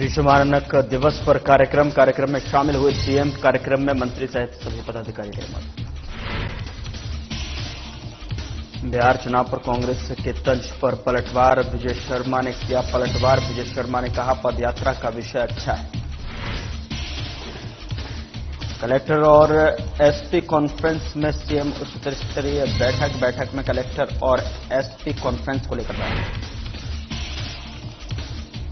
विश्व मानक दिवस पर कार्यक्रम में शामिल हुए सीएम, कार्यक्रम में मंत्री सहित सभी पदाधिकारी रहे मौजूद। बिहार चुनाव पर कांग्रेस के तंज पर पलटवार, विजय शर्मा ने किया पलटवार। विजय शर्मा ने कहा, पदयात्रा का विषय अच्छा है। कलेक्टर और एसपी कॉन्फ्रेंस में सीएम उच्च स्तरीय बैठक में कलेक्टर और एसपी कॉन्फ्रेंस को लेकर बैठक।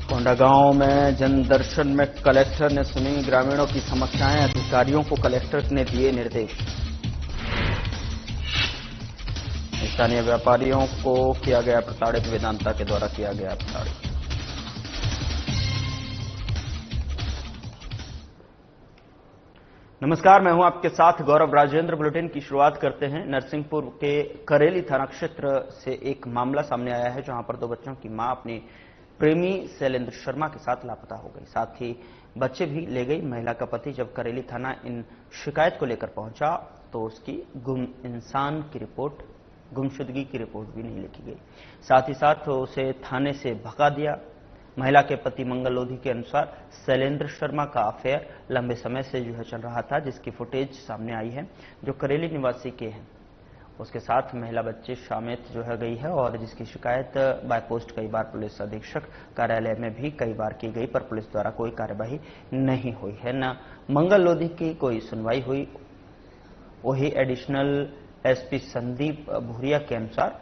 कोंडागांव में जनदर्शन में कलेक्टर ने सुनी ग्रामीणों की समस्याएं, अधिकारियों को कलेक्टर ने दिए निर्देश। स्थानीय व्यापारियों को किया गया प्रताड़ित, वेदांता के द्वारा किया गया प्रताड़ित। नमस्कार, मैं हूं आपके साथ गौरव राजेंद्र। बुलेटिन की शुरुआत करते हैं। नरसिंहपुर के करेली थाना क्षेत्र से एक मामला सामने आया है, जहां पर 2 बच्चों की मां अपनी प्रेमी शैलेंद्र शर्मा के साथ लापता हो गई, साथ ही बच्चे भी ले गई। महिला का पति जब करेली थाना इन शिकायत को लेकर पहुंचा तो उसकी गुमशुदगी की रिपोर्ट भी नहीं लिखी गई, साथ ही साथ उसे थाने से भगा दिया। महिला के पति मंगल लोधी के अनुसार शैलेंद्र शर्मा का अफेयर लंबे समय से चल रहा था, जिसकी फुटेज सामने आई है, जो करेली निवासी के हैं। उसके साथ महिला बच्चे शामित गई है और जिसकी शिकायत बाय पोस्ट कई बार पुलिस अधीक्षक कार्यालय में भी कई बार की गई, पर पुलिस द्वारा कोई कार्यवाही नहीं हुई है, न मंगल लोधी की कोई सुनवाई हुई। वही एडिशनल एसपी संदीप भूरिया के अनुसार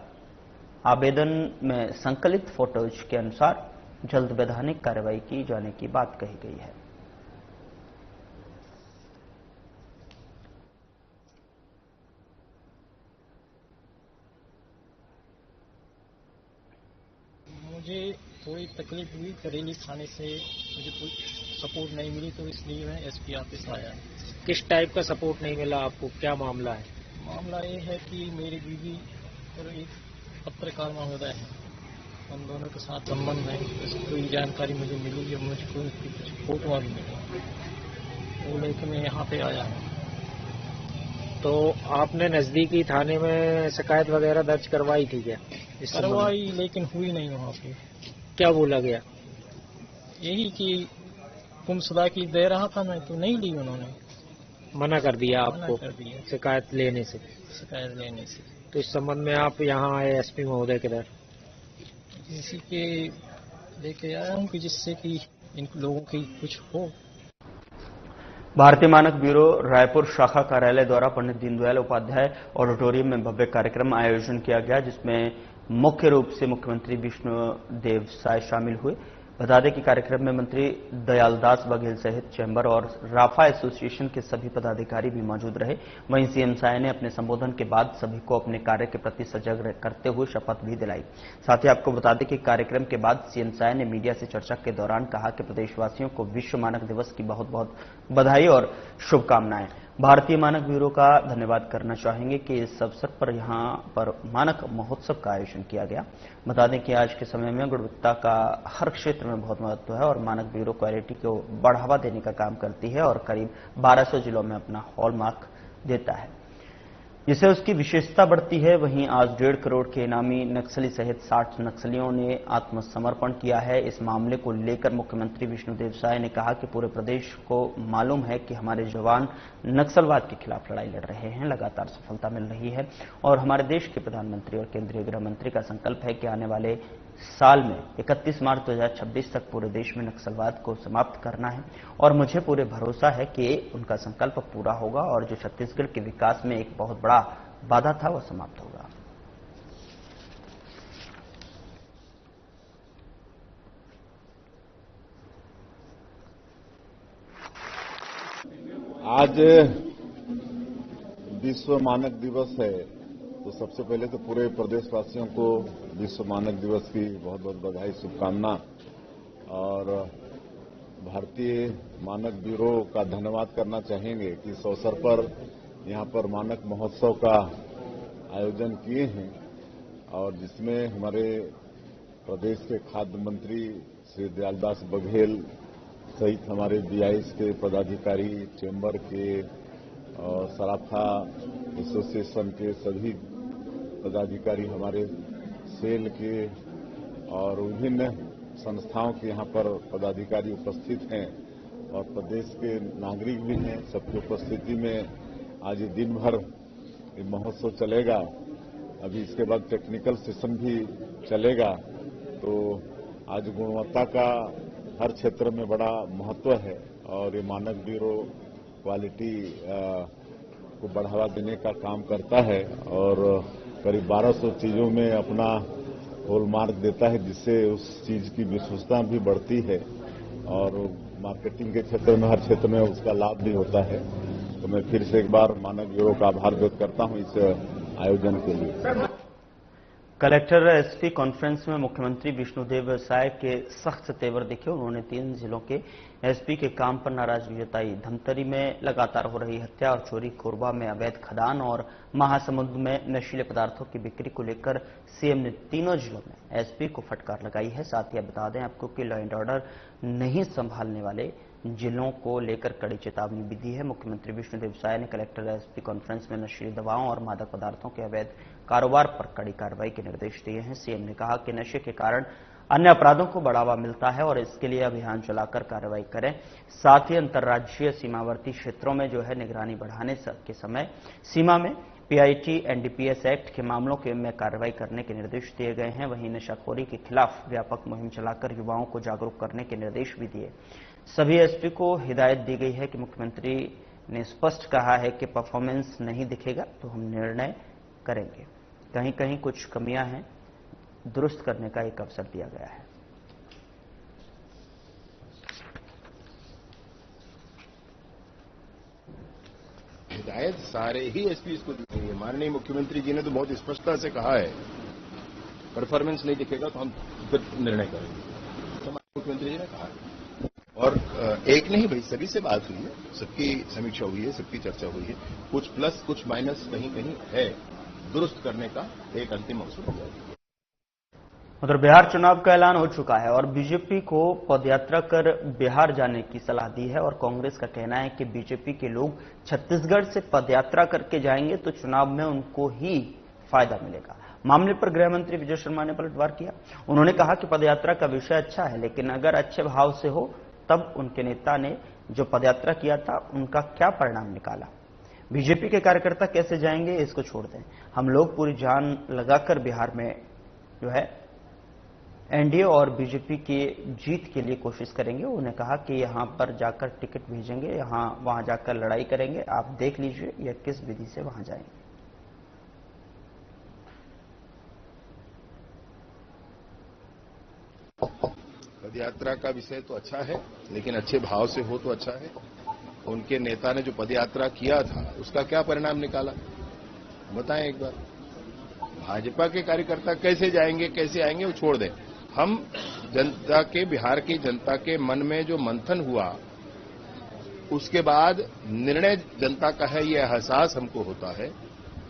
आवेदन में संकलित फोटोज के अनुसार जल्द वैधानिक कार्रवाई की जाने की बात कही गई है। मुझे थोड़ी तकलीफ हुई, करेली थाने से मुझे कोई सपोर्ट नहीं मिली, तो इसलिए मैं एसपी ऑफिस आया। किस टाइप का सपोर्ट नहीं मिला आपको? क्या मामला है? मामला ये है कि मेरी बीवी और एक पत्रकार महोदय है, हम दोनों के साथ संबंध है। इसकी कोई जानकारी मुझे मिली है, मुझको कुछ फोटो भी मिली, वो लेकर मैं यहाँ पे आया हूँ। तो आपने नजदीकी थाने में शिकायत वगैरह दर्ज करवाई थी क्या? करवाई, लेकिन हुई नहीं वहाँ पे। क्या बोला गया? यही कि गुमशुदा की दे रहा था मैं, तो नहीं ली उन्होंने, मना कर दिया मना आपको कर दिया शिकायत लेने से। तो इस संबंध में आप यहाँ आए एसपी महोदय के दर? इसी के लेके आया हूँ कि जिससे कि इन लोगों की कुछ हो। भारतीय मानक ब्यूरो रायपुर शाखा कार्यालय द्वारा पंडित दीनदयाल उपाध्याय ऑडिटोरियम में भव्य कार्यक्रम आयोजन किया गया, जिसमें मुख्य रूप से मुख्यमंत्री विष्णुदेव साय शामिल हुए। बता दें कि कार्यक्रम में मंत्री दयालदास बघेल सहित चैंबर और राफा एसोसिएशन के सभी पदाधिकारी भी मौजूद रहे। वहीं सीएम साय ने अपने संबोधन के बाद सभी को अपने कार्य के प्रति सजग करते हुए शपथ भी दिलाई। साथ ही आपको बता दें कि कार्यक्रम के बाद सीएम साय ने मीडिया से चर्चा के दौरान कहा कि प्रदेशवासियों को विश्व मानक दिवस की बहुत बहुत बधाई और शुभकामनाएं। भारतीय मानक ब्यूरो का धन्यवाद करना चाहेंगे कि इस अवसर पर यहां पर मानक महोत्सव का आयोजन किया गया। बता दें कि आज के समय में गुणवत्ता का हर क्षेत्र में बहुत महत्व है और मानक ब्यूरो क्वालिटी को बढ़ावा देने का काम करती है और करीब 1200 जिलों में अपना हॉलमार्क देता है, जिससे उसकी विशेषता बढ़ती है। वहीं आज 1.5 करोड़ के इनामी नक्सली सहित 60 नक्सलियों ने आत्मसमर्पण किया है। इस मामले को लेकर मुख्यमंत्री विष्णुदेव साय ने कहा कि पूरे प्रदेश को मालूम है कि हमारे जवान नक्सलवाद के खिलाफ लड़ाई लड़ रहे हैं, लगातार सफलता मिल रही है और हमारे देश के प्रधानमंत्री और केंद्रीय गृह मंत्री का संकल्प है कि आने वाले साल में 31 मार्च 2026 तक पूरे देश में नक्सलवाद को समाप्त करना है और मुझे पूरे भरोसा है कि उनका संकल्प पूरा होगा और जो छत्तीसगढ़ के विकास में एक बहुत बड़ा बाधा था वह समाप्त होगा। आज विश्व मानक दिवस है, तो सबसे पहले तो पूरे प्रदेशवासियों को विश्व मानक दिवस की बहुत बहुत बधाई, शुभकामना और भारतीय मानक ब्यूरो का धन्यवाद करना चाहेंगे कि इस अवसर पर यहां पर मानक महोत्सव का आयोजन किए हैं और जिसमें हमारे प्रदेश के खाद्य मंत्री श्री दयालदास बघेल सहित हमारे बीआईएस के पदाधिकारी, चैम्बर के और सराफा एसोसिएशन के सभी पदाधिकारी, हमारे सेल के और विभिन्न संस्थाओं के यहाँ पर पदाधिकारी उपस्थित हैं और प्रदेश के नागरिक भी हैं। सबकी उपस्थिति में आज ये दिन भर ये महोत्सव चलेगा। अभी इसके बाद टेक्निकल सेशन भी चलेगा। तो आज गुणवत्ता का हर क्षेत्र में बड़ा महत्व है और ये मानक ब्यूरो क्वालिटी को बढ़ावा देने का काम करता है और करीब 1200 चीजों में अपना हॉलमार्क देता है, जिससे उस चीज की विश्वसनीयता भी बढ़ती है और मार्केटिंग के क्षेत्र में हर क्षेत्र में उसका लाभ भी होता है। तो मैं फिर से एक बार मानक ब्यूरो का आभार व्यक्त करता हूं इस आयोजन के लिए। कलेक्टर एसपी कॉन्फ्रेंस में मुख्यमंत्री विष्णुदेव साय के सख्त तेवर दिखे। उन्होंने 3 जिलों के एसपी के काम पर नाराजगी जताई। धमतरी में लगातार हो रही हत्या और चोरी, कोरबा में अवैध खदान और महासमुंद में नशीले पदार्थों की बिक्री को लेकर सीएम ने तीनों जिलों में एसपी को फटकार लगाई है। साथ ही बता दें आपको कि लॉ एंड ऑर्डर नहीं संभालने वाले जिलों को लेकर कड़ी चेतावनी भी दी है। मुख्यमंत्री विष्णुदेव साय ने कलेक्टर एसपी कॉन्फ्रेंस में नशीली दवाओं और मादक पदार्थों के अवैध कारोबार पर कड़ी कार्रवाई के निर्देश दिए हैं। सीएम ने कहा कि नशे के कारण अन्य अपराधों को बढ़ावा मिलता है और इसके लिए अभियान चलाकर कार्रवाई करें। साथ ही अंतर्राज्यीय सीमावर्ती क्षेत्रों में जो है निगरानी बढ़ाने के समय सीमा में पीआईटी एनडीपीएस एक्ट के मामलों में कार्रवाई करने के निर्देश दिए गए हैं। वहीं नशाखोरी के खिलाफ व्यापक मुहिम चलाकर युवाओं को जागरूक करने के निर्देश भी दिए। सभी एसपी को हिदायत दी गई है कि मुख्यमंत्री ने स्पष्ट कहा है कि परफॉर्मेंस नहीं दिखेगा तो हम निर्णय करेंगे। कहीं कहीं कुछ कमियां हैं, दुरुस्त करने का एक अवसर दिया गया है। हिदायत सारे ही एसपी को दी गई है। माननीय मुख्यमंत्री जी ने तो बहुत स्पष्टता से कहा है परफॉर्मेंस नहीं दिखेगा तो हम फिर निर्णय करेंगे। तो मुख्यमंत्री जी ने कहा और एक नहीं भाई, सभी से बात हुई है, सबकी समीक्षा हुई है, सबकी चर्चा हुई है। कुछ प्लस कुछ माइनस कहीं कहीं है, दुरुस्त करने का एक अंतिम अवसर हो जाएगा। उधर बिहार चुनाव का ऐलान हो चुका है और बीजेपी को पदयात्रा कर बिहार जाने की सलाह दी है और कांग्रेस का कहना है कि बीजेपी के लोग छत्तीसगढ़ से पदयात्रा करके जाएंगे तो चुनाव में उनको ही फायदा मिलेगा। मामले पर गृह मंत्री विजय शर्मा ने पलटवार किया। उन्होंने कहा कि पदयात्रा का विषय अच्छा है, लेकिन अगर अच्छे भाव से हो तब उनके नेता ने जो पदयात्रा किया था उनका क्या परिणाम निकाला। बीजेपी के कार्यकर्ता कैसे जाएंगे इसको छोड़ दें, हम लोग पूरी जान लगाकर बिहार में जो है एनडीए और बीजेपी की जीत के लिए कोशिश करेंगे। उन्होंने कहा कि यहां पर जाकर टिकट भेजेंगे, वहां जाकर लड़ाई करेंगे। आप देख लीजिए यह किस विधि से वहां जाएंगे। पदयात्रा का विषय तो अच्छा है, लेकिन अच्छे भाव से हो तो अच्छा है। उनके नेता ने जो पदयात्रा किया था उसका क्या परिणाम निकाला बताएं एक बार। भाजपा के कार्यकर्ता कैसे जाएंगे कैसे आएंगे वो छोड़ दें। हम जनता के, बिहार की जनता के मन में जो मंथन हुआ उसके बाद निर्णय जनता का है, ये एहसास हमको होता है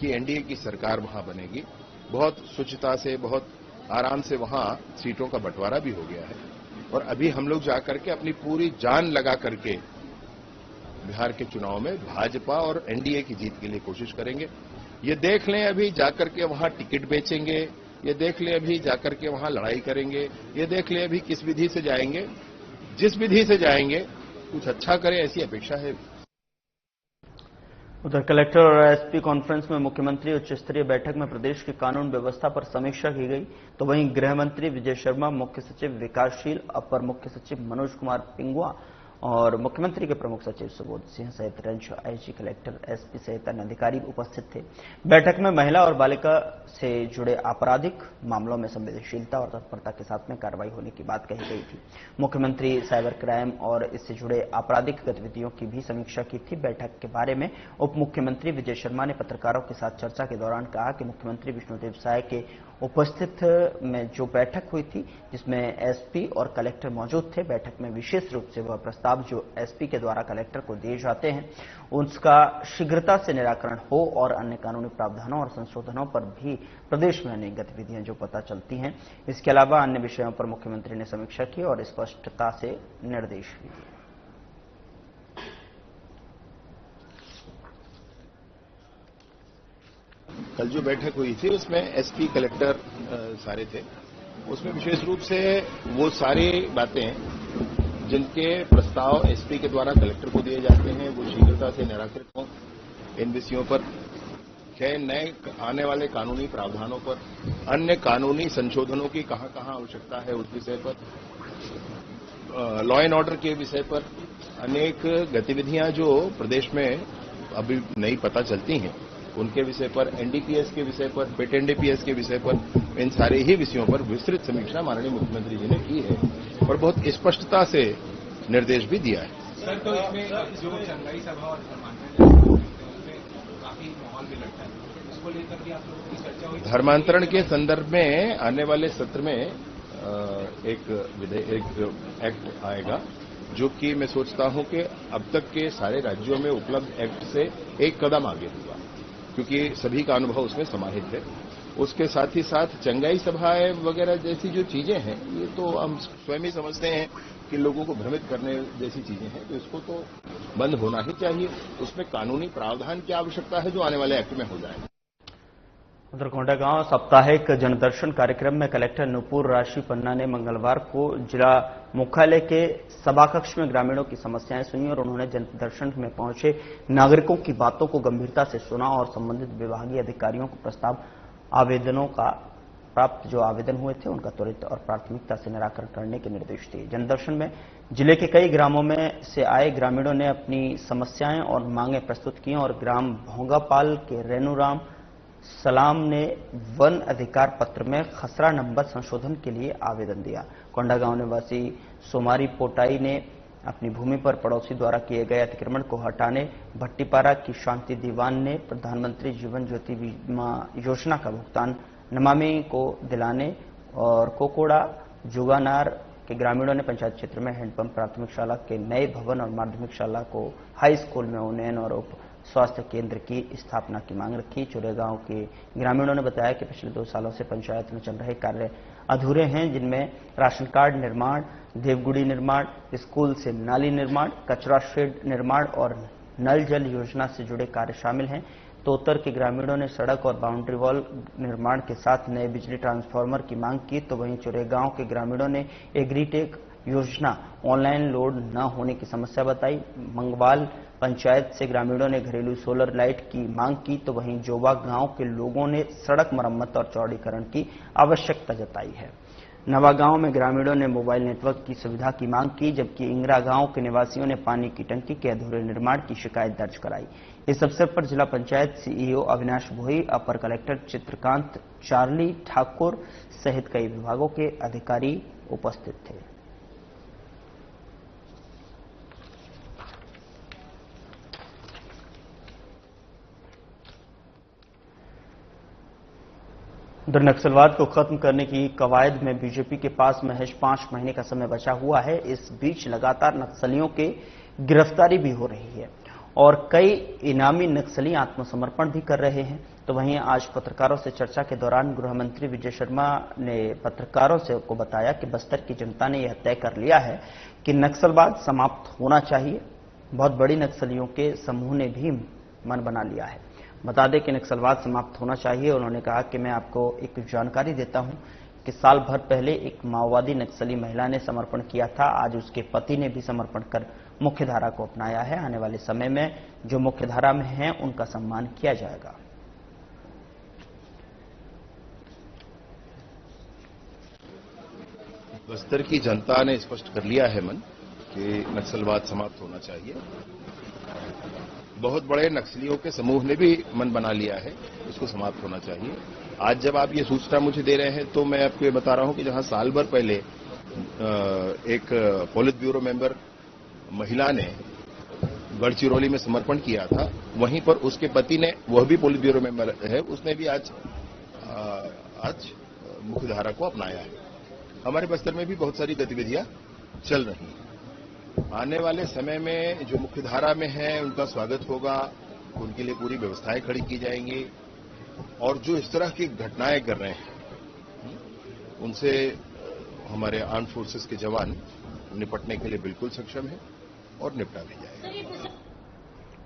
कि एनडीए की सरकार वहां बनेगी। बहुत स्वच्छता से, बहुत आराम से वहां सीटों का बंटवारा भी हो गया है और अभी हम लोग जाकर के अपनी पूरी जान लगा करके बिहार के चुनाव में भाजपा और एनडीए की जीत के लिए कोशिश करेंगे। ये देख लें अभी जाकर के वहां टिकट बेचेंगे, ये देख लें अभी जाकर के वहां लड़ाई करेंगे, ये देख लें अभी किस विधि से जाएंगे। जिस विधि से जाएंगे कुछ अच्छा करें ऐसी अपेक्षा है। उधर कलेक्टर और एसपी कॉन्फ्रेंस में मुख्यमंत्री उच्च स्तरीय बैठक में प्रदेश की कानून व्यवस्था पर समीक्षा की गई। तो वहीं गृह मंत्री विजय शर्मा, मुख्य सचिव विकासशील, अपर मुख्य सचिव मनोज कुमार पिंगुआ और मुख्यमंत्री के प्रमुख सचिव सुबोध सिंह सहित रेंज आईजी, कलेक्टर, एसपी सहित अन्य अधिकारी उपस्थित थे। बैठक में महिला और बालिका से जुड़े आपराधिक मामलों में संवेदनशीलता और तत्परता के साथ में कार्रवाई होने की बात कही गई थी। मुख्यमंत्री साइबर क्राइम और इससे जुड़े आपराधिक गतिविधियों की भी समीक्षा की थी। बैठक के बारे में उप मुख्यमंत्री विजय शर्मा ने पत्रकारों के साथ चर्चा के दौरान कहा कि मुख्यमंत्री विष्णुदेव साय के उपस्थित में जो बैठक हुई थी जिसमें एसपी और कलेक्टर मौजूद थे, बैठक में विशेष रूप से वह प्रस्ताव जो एसपी के द्वारा कलेक्टर को दिए जाते हैं उसका शीघ्रता से निराकरण हो और अन्य कानूनी प्रावधानों और संशोधनों पर भी प्रदेश में अनेक गतिविधियां जो पता चलती हैं। इसके अलावा अन्य विषयों पर मुख्यमंत्री ने समीक्षा की और स्पष्टता से निर्देश भी दिए। कल जो बैठक हुई थी उसमें एसपी, कलेक्टर सारे थे उसमें विशेष रूप से वो सारी बातें जिनके प्रस्ताव एसपी के द्वारा कलेक्टर को दिए जाते हैं वो शीघ्रता से निराकृत हों। इन विषयों पर नए आने वाले कानूनी प्रावधानों पर, अन्य कानूनी संशोधनों की कहां कहां आवश्यकता है उस विषय पर, लॉ एंड ऑर्डर के विषय पर अनेक गतिविधियां जो प्रदेश में अभी नई पता चलती हैं उनके विषय पर, एनडीपीएस के विषय पर, पेट एनडीपीएस के विषय पर, इन सारे ही विषयों पर विस्तृत समीक्षा माननीय मुख्यमंत्री जी ने की है और बहुत स्पष्टता से निर्देश भी दिया है। सर, तो इसमें जो चंगाई सभा और धर्मांतरण काफी माहौल भी लगता है, इसको लेकर भी आप लोगों की चर्चा हुई? धर्मांतरण के संदर्भ में आने वाले सत्र में एक एक्ट आएगा जो कि मैं सोचता हूं कि अब तक के सारे राज्यों में उपलब्ध एक्ट से एक कदम आगे होगा, क्योंकि सभी का अनुभव उसमें समाहित है। उसके साथ ही साथ चंगाई सभाएं वगैरह जैसी जो चीजें हैं ये तो हम स्वयं ही समझते हैं कि लोगों को भ्रमित करने जैसी चीजें हैं, तो इसको तो बंद होना ही चाहिए। उसमें कानूनी प्रावधान की आवश्यकता है जो आने वाले एक्ट में हो जाए। उधर कोंडागांव साप्ताहिक जनदर्शन कार्यक्रम में कलेक्टर नुपुर राशि पन्ना ने मंगलवार को जिला मुख्यालय के सभाकक्ष में ग्रामीणों की समस्याएं सुनी और उन्होंने जनदर्शन में पहुंचे नागरिकों की बातों को गंभीरता से सुना और संबंधित विभागीय अधिकारियों को प्रस्ताव आवेदनों का प्राप्त जो आवेदन हुए थे उनका त्वरित और प्राथमिकता से निराकरण करने के निर्देश दिए। जनदर्शन में जिले के कई ग्रामों में से आए ग्रामीणों ने अपनी समस्याएं और मांगे प्रस्तुत की और ग्राम भोंगापाल के रेणुराम सलाम ने वन अधिकार पत्र में खसरा नंबर संशोधन के लिए आवेदन दिया। कोंडागांव निवासी सोमारी पोटाई ने अपनी भूमि पर पड़ोसी द्वारा किए गए अतिक्रमण को हटाने, भट्टीपारा की शांति दीवान ने प्रधानमंत्री जीवन ज्योति बीमा योजना का भुगतान नमामि को दिलाने और कोकोड़ा जुगानार के ग्रामीणों ने पंचायत क्षेत्र में हैंडपंप प्राथमिक शाला के नए भवन और माध्यमिक शाला को हाई स्कूल में उन्नयन और उप स्वास्थ्य केंद्र की स्थापना की मांग रखी। चुरेगांव के ग्रामीणों ने बताया कि पिछले 2 सालों से पंचायत में चल रहे कार्य अधूरे हैं, जिनमें राशन कार्ड निर्माण, देवगुड़ी निर्माण, स्कूल से नाली निर्माण, कचरा शेड निर्माण और नल जल योजना से जुड़े कार्य शामिल हैं। तोतर के ग्रामीणों ने सड़क और बाउंड्री वॉल निर्माण के साथ नए बिजली ट्रांसफार्मर की मांग की, तो वहीं चुरेगांव के ग्रामीणों ने एग्रीटेक योजना ऑनलाइन लोड न होने की समस्या बताई। मंगवाल पंचायत से ग्रामीणों ने घरेलू सोलर लाइट की मांग की, तो वहीं जोबा गांव के लोगों ने सड़क मरम्मत और चौड़ीकरण की आवश्यकता जताई है। नवागांव में ग्रामीणों ने मोबाइल नेटवर्क की सुविधा की मांग की, जबकि इंगरा गांव के निवासियों ने पानी की टंकी के अधूरे निर्माण की शिकायत दर्ज कराई। इस अवसर पर जिला पंचायत सीईओ अविनाश भोई, अपर कलेक्टर चित्रकांत चार्ली ठाकुर सहित कई विभागों के अधिकारी उपस्थित थे। उधर नक्सलवाद को खत्म करने की कवायद में बीजेपी के पास महज 5 महीने का समय बचा हुआ है। इस बीच लगातार नक्सलियों की गिरफ्तारी भी हो रही है और कई इनामी नक्सली आत्मसमर्पण भी कर रहे हैं। तो वहीं आज पत्रकारों से चर्चा के दौरान गृह मंत्री विजय शर्मा ने पत्रकारों से को बताया कि बस्तर की जनता ने यह तय कर लिया है कि नक्सलवाद समाप्त होना चाहिए। बहुत बड़ी नक्सलियों के समूह ने भी मन बना लिया है। बता दें कि नक्सलवाद समाप्त होना चाहिए। उन्होंने कहा कि मैं आपको एक जानकारी देता हूं कि साल भर पहले एक माओवादी नक्सली महिला ने समर्पण किया था। आज उसके पति ने भी समर्पण कर मुख्यधारा को अपनाया है। आने वाले समय में जो मुख्यधारा में हैं उनका सम्मान किया जाएगा। बस्तर की जनता ने स्पष्ट कर लिया है मन कि नक्सलवाद समाप्त होना चाहिए। बहुत बड़े नक्सलियों के समूह ने भी मन बना लिया है, इसको समाप्त होना चाहिए। आज जब आप ये सूचना मुझे दे रहे हैं तो मैं आपको ये बता रहा हूं कि जहां साल भर पहले एक पोलित ब्यूरो मेंबर महिला ने गढ़चिरौली में समर्पण किया था, वहीं पर उसके पति ने, वह भी पोलित ब्यूरो मेंबर है, उसने भी आज मुख्यधारा को अपनाया है। हमारे बस्तर में भी बहुत सारी गतिविधियां चल रही हैं। आने वाले समय में जो मुख्यधारा में है उनका स्वागत होगा, उनके लिए पूरी व्यवस्थाएं खड़ी की जाएंगी और जो इस तरह की घटनाएं कर रहे हैं उनसे हमारे आर्म्ड फोर्सेस के जवान निपटने के लिए बिल्कुल सक्षम है और निपटा भी जाएगा।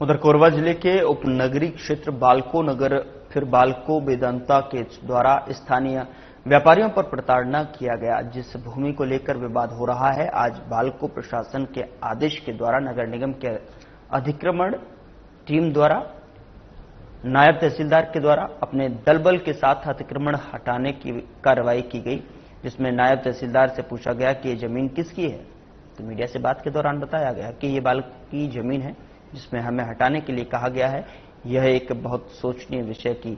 उधर कोरबा जिले के उपनगरीय क्षेत्र बालको नगर फिर बालको वेदांता के द्वारा स्थानीय व्यापारियों पर प्रताड़ना किया गया। जिस भूमि को लेकर विवाद हो रहा है, आज बालको प्रशासन के आदेश के द्वारा नगर निगम के अधिक्रमण टीम द्वारा नायब तहसीलदार के द्वारा अपने दलबल के साथ अतिक्रमण हटाने की कार्रवाई की गई, जिसमें नायब तहसीलदार से पूछा गया कि ये जमीन किसकी है। तो मीडिया से बात के दौरान बताया गया कि ये बालको की जमीन है, जिसमें हमें हटाने के लिए कहा गया है। यह एक बहुत सोचनीय विषय की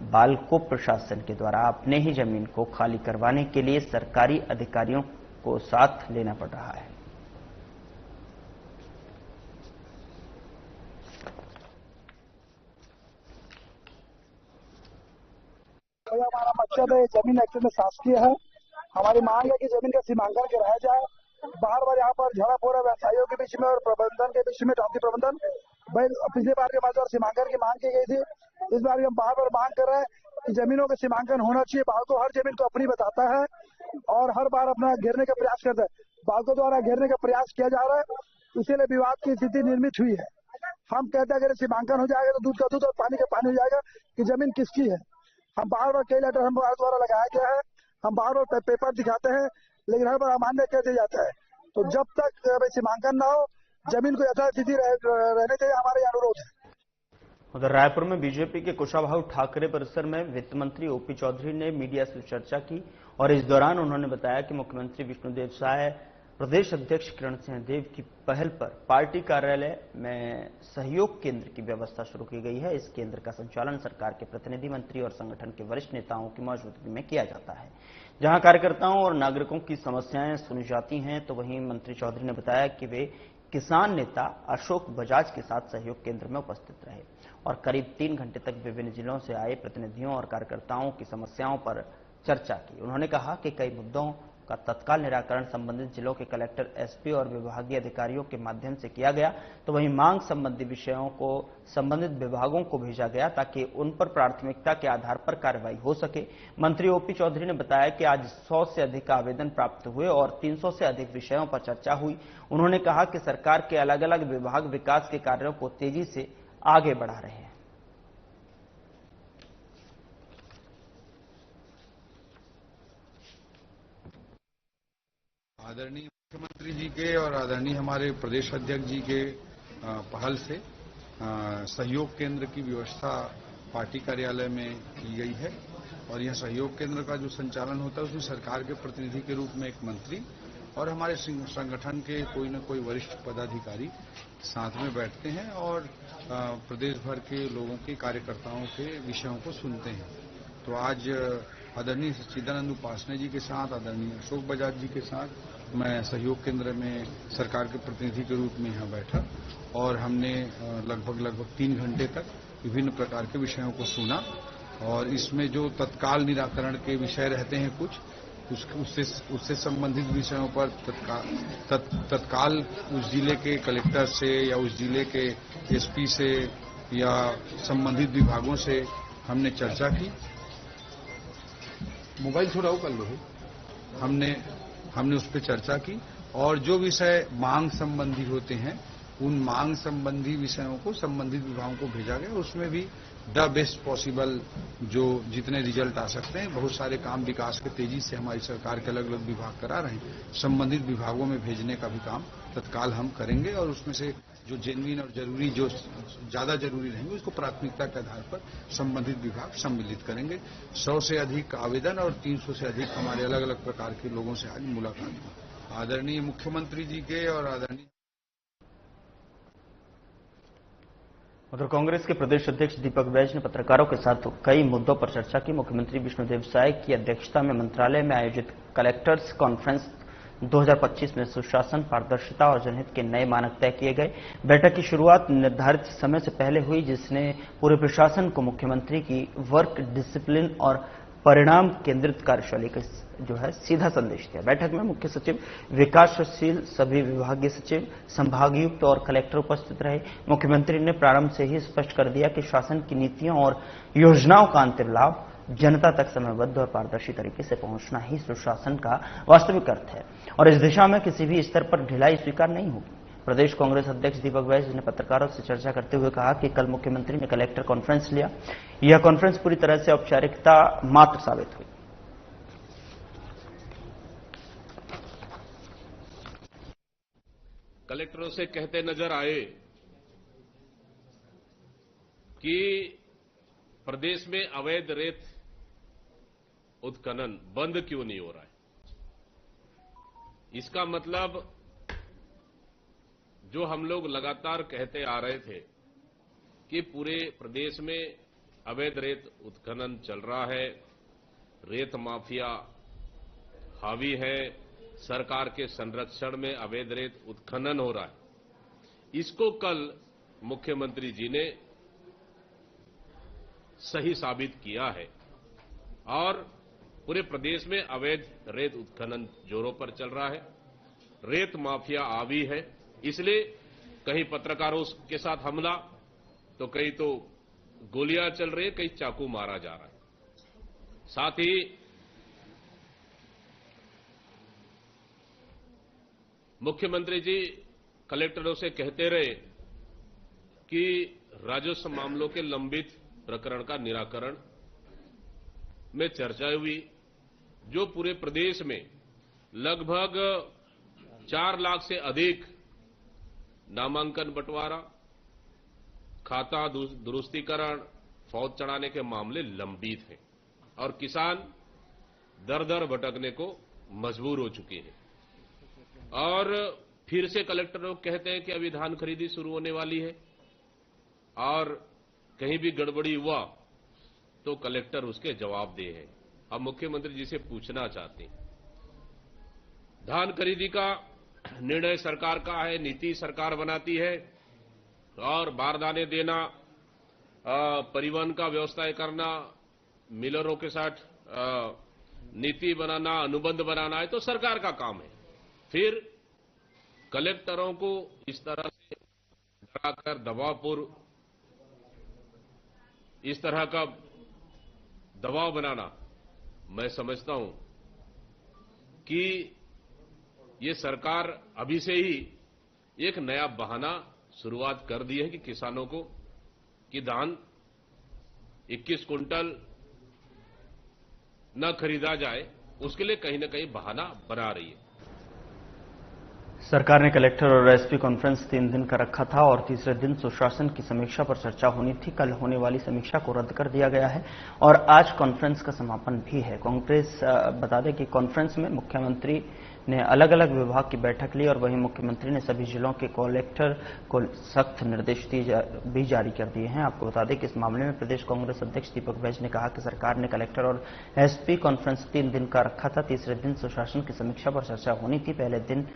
बालको प्रशासन के द्वारा अपने ही जमीन को खाली करवाने के लिए सरकारी अधिकारियों को साथ लेना पड़ रहा है। हमारा मकसद है, जमीन एक्चुअल में शासकीय है। हमारी मांग है कि जमीन का सीमांकन कराया जाए। बार बार यहाँ पर झड़प हो रहा है व्यवसायियों के बीच में और प्रबंधन के बीच में, टाउन प्रबंधन। भाई पिछले बार के बाद सीमांकन की मांग की गई थी, इस बार भी हम बार बार मांग कर रहे हैं कि जमीनों का सीमांकन होना चाहिए। बालको हर जमीन को अपनी बताता है और हर बार अपना घेरने का प्रयास करता है। बालको द्वारा घेरने का प्रयास किया जा रहा है, इसीलिए विवाद की स्थिति निर्मित हुई है। हम कहते हैं अगर सीमांकन हो जाएगा तो दूध का दूध और पानी का पानी हो जाएगा कि जमीन किसकी है। हम बार बार कई लेटर हम द्वारा लगाया गया है, हम बार बार पेपर दिखाते हैं, लेकिन हर बार अमान्य कर दिया जाता है। तो जब तक सीमांकन ना हो, जमीन को यथास्थिति रहने चाहिए, हमारा यह अनुरोध है। उधर रायपुर में बीजेपी के कुशाभाऊ ठाकरे परिसर में वित्त मंत्री ओपी चौधरी ने मीडिया से चर्चा की और इस दौरान उन्होंने बताया कि मुख्यमंत्री विष्णुदेव साय, प्रदेश अध्यक्ष किरण सिंह देव की पहल पर पार्टी कार्यालय में सहयोग केंद्र की व्यवस्था शुरू की गई है। इस केंद्र का संचालन सरकार के प्रतिनिधि मंत्री और संगठन के वरिष्ठ नेताओं की मौजूदगी में किया जाता है, जहां कार्यकर्ताओं और नागरिकों की समस्याएं सुनी जाती हैं। तो वहीं मंत्री चौधरी ने बताया कि वे किसान नेता अशोक बजाज के साथ सहयोग केंद्र में उपस्थित रहे और करीब 3 घंटे तक विभिन्न जिलों से आए प्रतिनिधियों और कार्यकर्ताओं की समस्याओं पर चर्चा की। उन्होंने कहा कि कई मुद्दों का तत्काल निराकरण संबंधित जिलों के कलेक्टर, एसपी और विभागीय अधिकारियों के माध्यम से किया गया। तो वहीं मांग संबंधी विषयों को संबंधित विभागों को भेजा गया ताकि उन पर प्राथमिकता के आधार पर कार्रवाई हो सके। मंत्री ओपी चौधरी ने बताया कि आज 100 से अधिक आवेदन प्राप्त हुए और 300 से अधिक विषयों पर चर्चा हुई। उन्होंने कहा कि सरकार के अलग अलग विभाग विकास के कार्यों को तेजी से आगे बढ़ा रहे हैं। आदरणीय मुख्यमंत्री जी के और आदरणीय हमारे प्रदेश अध्यक्ष जी के पहल से सहयोग केंद्र की व्यवस्था पार्टी कार्यालय में की गई है और यह सहयोग केंद्र का जो संचालन होता है उसमें सरकार के प्रतिनिधि के रूप में एक मंत्री और हमारे संगठन के कोई न कोई वरिष्ठ पदाधिकारी साथ में बैठते हैं और प्रदेश भर के लोगों के कार्यकर्ताओं के विषयों को सुनते हैं। तो आज आदरणीय सच्चिदानंद उपासने जी के साथ, आदरणीय अशोक बजाज जी के साथ मैं सहयोग केंद्र में सरकार के प्रतिनिधि के रूप में यहाँ बैठा और हमने लगभग 3 घंटे तक विभिन्न प्रकार के विषयों को सुना और इसमें जो तत्काल निराकरण के विषय रहते हैं उससे संबंधित विषयों पर तत्काल उस जिले के कलेक्टर से या उस जिले के एसपी से या संबंधित विभागों से हमने चर्चा की। मोबाइल थोड़ा वो कर लो। हमने उस पर चर्चा की और जो विषय मांग संबंधी होते हैं उन मांग संबंधी विषयों को संबंधित विभागों को भेजा गया। उसमें भी द बेस्ट पॉसिबल जो जितने रिजल्ट आ सकते हैं, बहुत सारे काम विकास के तेजी से हमारी सरकार के अलग अलग विभाग करा रहे हैं। संबंधित विभागों में भेजने का भी काम तत्काल हम करेंगे और उसमें से जो जेन्युइन और जरूरी, जो ज्यादा जरूरी रहेंगे उसको प्राथमिकता के आधार पर संबंधित विभाग सम्मिलित करेंगे। 100 से अधिक आवेदन और 300 से अधिक हमारे अलग अलग प्रकार के लोगों से आज मुलाकात हुई। आदरणीय मुख्यमंत्री जी के और आदरणीय उधर कांग्रेस के प्रदेश अध्यक्ष दीपक बैज ने पत्रकारों के साथ कई मुद्दों पर चर्चा की। मुख्यमंत्री विष्णुदेव साय की अध्यक्षता में मंत्रालय में आयोजित कलेक्टर्स कॉन्फ्रेंस 2025 में सुशासन, पारदर्शिता और जनहित के नए मानक तय किए गए। बैठक की शुरुआत निर्धारित समय से पहले हुई, जिसने पूरे प्रशासन को मुख्यमंत्री की वर्क डिसिप्लिन और परिणाम केंद्रित कार्यशैली का जो है सीधा संदेश दिया। बैठक में मुख्य सचिव, विकासशील सभी विभागीय सचिव, संभागायुक्त और कलेक्टर उपस्थित रहे। मुख्यमंत्री ने प्रारंभ से ही स्पष्ट कर दिया कि शासन की नीतियों और योजनाओं का अंतिम लाभ जनता तक समयबद्ध और पारदर्शी तरीके से पहुंचना ही सुशासन का वास्तविक अर्थ है और इस दिशा में किसी भी स्तर पर ढिलाई स्वीकार नहीं होगी। प्रदेश कांग्रेस अध्यक्ष दीपक बैज ने पत्रकारों से चर्चा करते हुए कहा कि कल मुख्यमंत्री ने कलेक्टर कॉन्फ्रेंस लिया। यह कॉन्फ्रेंस पूरी तरह से औपचारिकता मात्र साबित हुई। कलेक्टरों से कहते नजर आए कि प्रदेश में अवैध रेत उत्खनन बंद क्यों नहीं हो रहा है। इसका मतलब जो हम लोग लगातार कहते आ रहे थे कि पूरे प्रदेश में अवैध रेत उत्खनन चल रहा है, रेत माफिया हावी है, सरकार के संरक्षण में अवैध रेत उत्खनन हो रहा है, इसको कल मुख्यमंत्री जी ने सही साबित किया है और पूरे प्रदेश में अवैध रेत उत्खनन जोरों पर चल रहा है। रेत माफिया हावी है, इसलिए कहीं पत्रकारों के साथ हमला, तो कहीं तो गोलियां चल रही है, कहीं चाकू मारा जा रहा है। साथ ही मुख्यमंत्री जी कलेक्टरों से कहते रहे कि राजस्व मामलों के लंबित प्रकरण का निराकरण में चर्चा हुई, जो पूरे प्रदेश में लगभग 4 लाख से अधिक नामांकन बंटवारा, खाता दुरुस्तीकरण, फौज चढ़ाने के मामले लंबित हैं और किसान दर दर भटकने को मजबूर हो चुके हैं। और फिर से कलेक्टर लोग कहते हैं कि अभी धान खरीदी शुरू होने वाली है और कहीं भी गड़बड़ी हुआ तो कलेक्टर उसके जवाब दे हैं। अब मुख्यमंत्री जी से पूछना चाहते हैं, धान खरीदी का निर्णय सरकार का है, नीति सरकार बनाती है और बारदाने देना, परिवहन का व्यवस्था करना, मिलरों के साथ नीति बनाना, अनुबंध बनाना है तो सरकार का काम है। फिर कलेक्टरों को इस तरह से डराकर दबावपूर्व इस तरह का दबाव बनाना, मैं समझता हूं कि ये सरकार अभी से ही एक नया बहाना शुरुआत कर दी है कि किसानों को कि धान 21 कुंटल न खरीदा जाए, उसके लिए कहीं न कहीं बहाना बना रही है। सरकार ने कलेक्टर और एसपी कॉन्फ्रेंस 3 दिन का रखा था और तीसरे दिन सुशासन की समीक्षा पर चर्चा होनी थी। कल होने वाली समीक्षा को रद्द कर दिया गया है और आज कॉन्फ्रेंस का समापन भी है। कांग्रेस बता दें कि कॉन्फ्रेंस में मुख्यमंत्री ने अलग अलग विभाग की बैठक ली और वहीं मुख्यमंत्री ने सभी जिलों के कलेक्टर को सख्त निर्देश भी जारी कर दिए हैं। आपको बता दें कि इस मामले में प्रदेश कांग्रेस अध्यक्ष दीपक बैज ने कहा कि सरकार ने कलेक्टर और एसपी कॉन्फ्रेंस 3 दिन का रखा था। तीसरे दिन सुशासन की समीक्षा पर चर्चा होनी थी। पहले दिन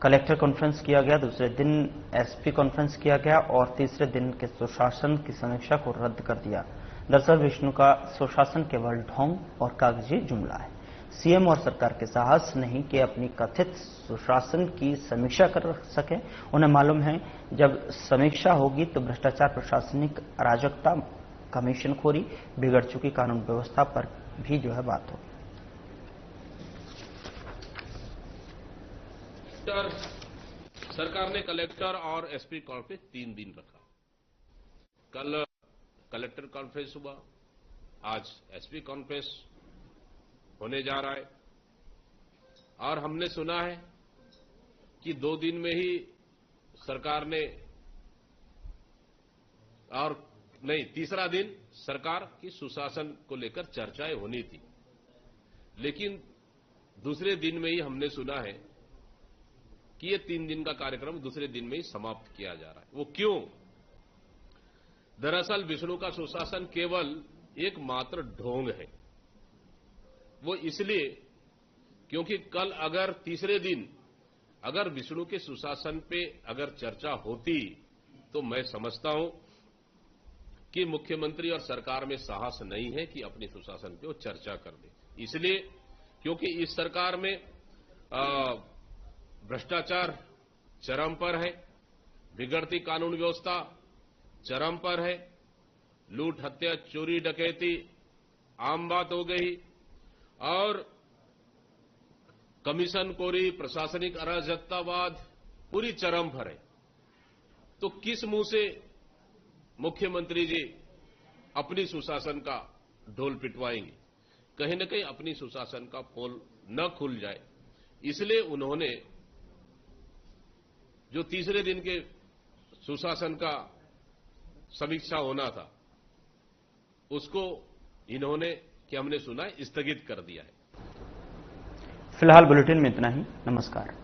कलेक्टर कॉन्फ्रेंस किया गया, दूसरे दिन एसपी कॉन्फ्रेंस किया गया और तीसरे दिन के सुशासन की समीक्षा को रद्द कर दिया। दरअसल विष्णु का सुशासन केवल ढोंग और कागजी जुमला है। सीएम और सरकार के साहस नहीं कि अपनी कथित सुशासन की समीक्षा कर सके। उन्हें मालूम है जब समीक्षा होगी तो भ्रष्टाचार, प्रशासनिक अराजकता, कमीशनखोरी, बिगड़ चुकी कानून व्यवस्था पर भी बात होगी। सरकार ने कलेक्टर और एसपी कॉन्फ्रेंस 3 दिन रखा। कल कलेक्टर कॉन्फ्रेंस हुआ, आज एसपी कॉन्फ्रेंस होने जा रहा है और हमने सुना है कि 2 दिन में ही सरकार ने और नहीं, तीसरा दिन सरकार की सुशासन को लेकर चर्चाएं होनी थी, लेकिन दूसरे दिन में ही हमने सुना है कि ये 3 दिन का कार्यक्रम दूसरे दिन में ही समाप्त किया जा रहा है। वो क्यों? दरअसल विष्णु का सुशासन केवल एक मात्र ढोंग है। वो इसलिए क्योंकि कल अगर तीसरे दिन अगर विष्णु के सुशासन पे अगर चर्चा होती तो मैं समझता हूं कि मुख्यमंत्री और सरकार में साहस नहीं है कि अपने सुशासन पे वो चर्चा कर दे। इसलिए क्योंकि इस सरकार में भ्रष्टाचार चरम पर है, बिगड़ती कानून व्यवस्था चरम पर है, लूट, हत्या, चोरी, डकैती आम बात हो गई और कमीशनखोरी, प्रशासनिक अराजकतावाद पूरी चरम पर है। तो किस मुंह से मुख्यमंत्री जी अपनी सुशासन का ढोल पिटवाएंगे? कहीं न कहीं अपनी सुशासन का पोल न खुल जाए, इसलिए उन्होंने जो तीसरे दिन के सुशासन का समीक्षा होना था, उसको इन्होंने, कि हमने सुना, स्थगित कर दिया है। फिलहाल बुलेटिन में इतना ही। नमस्कार।